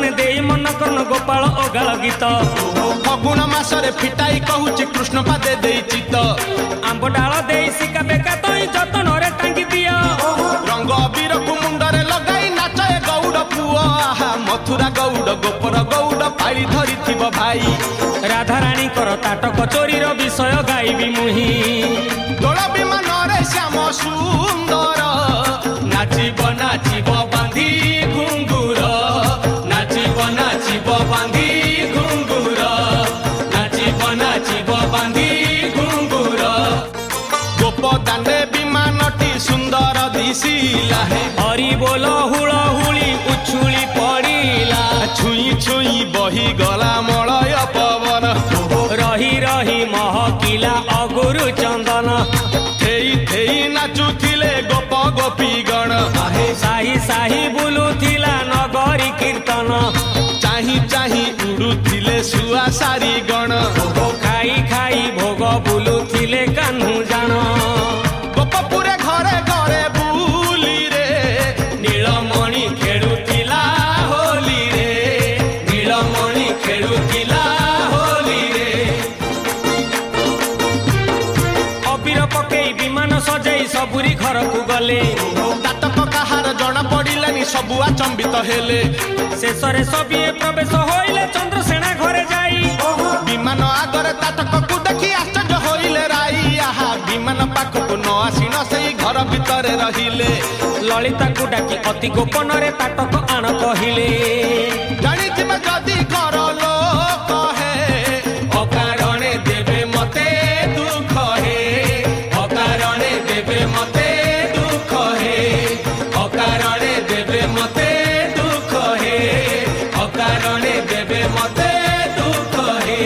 गोपाल ओगाल गीत फगुण मासरे फिटाई कहूची कृष्ण पादे देई चित आंब डाल दे सिका बेका तई जतन रे टांगी दिया रंग अबीर को मुंडरे लगाई नाचे गौड़ पुआ मथुरा गौड़ गोपर गौड़ पाई धरी थिब भाई राधा रानी कर ताटक चोरी रो विषय गाइबी मुही दोल विमान रे श्याम सुंदर नाचिब नाचिब बांधी घुंगुर नाचिब नाचिब बांधी घुंगुर नाचिब नाचिब बांधी घुंगुर गोप दांडे विमानटी सुंदर दिसिला हे हरि बोल हुळ हुली उछुली पड़िला छुई छुई बही गला मलय पवन रही रही महकिला अगुरु चंदन थेई थेई नाचुथिले गोप गोपी गण साही साही बुलुथिला नगरी कीर्तन चाही चाही उड़ुथिले सुआ सारी गण खाई खाई भोग बुलुथिले कान्हू जान गोपपुरे घरे घरे बुली रे नीलमणि खेलुथिला होली रे नीलमणि खेलुथिला होली रे अबीर पकेई विमान सजाई सबुरी घर को गले ताटक काहार जणा पड़िलानी सबु आचंबित हेले शेषरे सबिए प्रवेश होइले चंद्रसेना घरे जाई विमान आगरे ताटक को देखी आश्चर्य होइले राई आहा विमान पाखक न आसी न सेई घर भितरे रहिले ललिता को डाकी अति गोपन रे ताटक आण कहिले जानी जिमे जदी कर लोक हे अकारणे देबे मते दुख हे अकारणे देबे मते दुख हे अकारणे देबे मते दुख हे अकारणे देबे मते दुख हे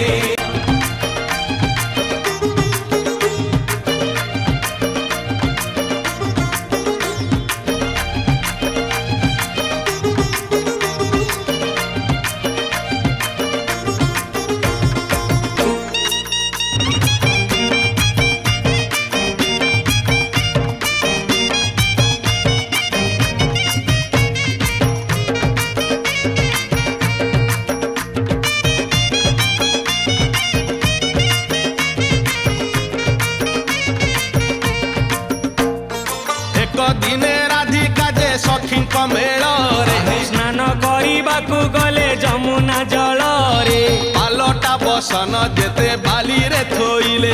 दिने राधिका जे सखी मेल रे स्नान करने गले जमुना जल रे पालटा बसन जेते बाली रे थोइले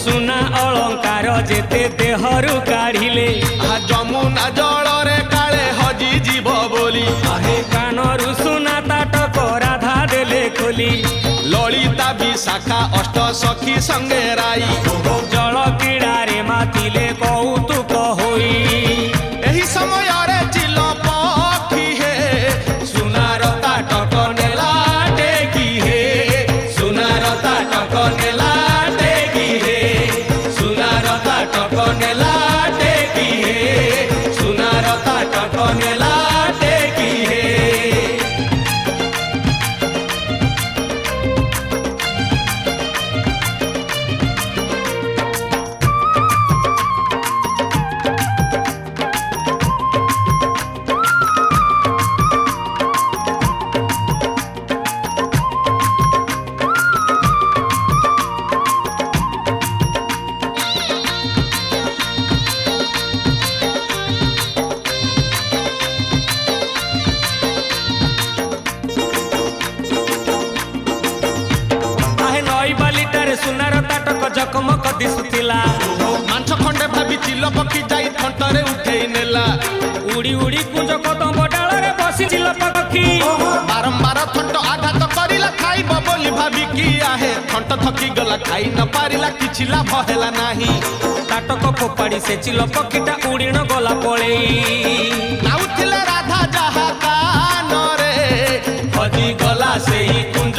सुना अलंकार जेते देहरु काढ़िले जमुना जल रे काले हजी जीव बोली कानरु सुना ताटक राधा देले खोली ललिता विशाखा अष्ट सखी संगे राई जल क्रीड़ा रे मातिले कौतुक होई एही समय रे चिल पखी हे सुनार ताटक नेला टेकी हे सुनार ताटक नेला टेकी हे सुनार ताटक नेला टेकी हे सुनार ताटक नेला टेकी हे सुनार ताटक जकमक दिसुथिला मांस खंडे भाभी चिल पक्षी जाई थंटरे उठेई नेला उड़ी उड़ी कुंज कदम डाल रे बसी चिल पक्षी बारंबार थंट आघात करिला खाई ଖାଇବ ବୋଲି ଭାବିକି ଆହେ ଥଣ୍ଟ ଥକି ଗଲା ଖାଇ ନ ପାରିଲା କିଛି ଲାଭ ହେଲା ନାହିଁ ତାଟକ ଫୋପାଡ଼ି ସେ ଚିଲ ପକ୍ଷୀଟା ଉଡ଼ିଣ ଗଲା ପଳେଇ ନାଉଥିଲେ ରାଧା ଯାହା କାନରେ ହଜି ଗଲା ସେଇ କୁଞ୍ଜ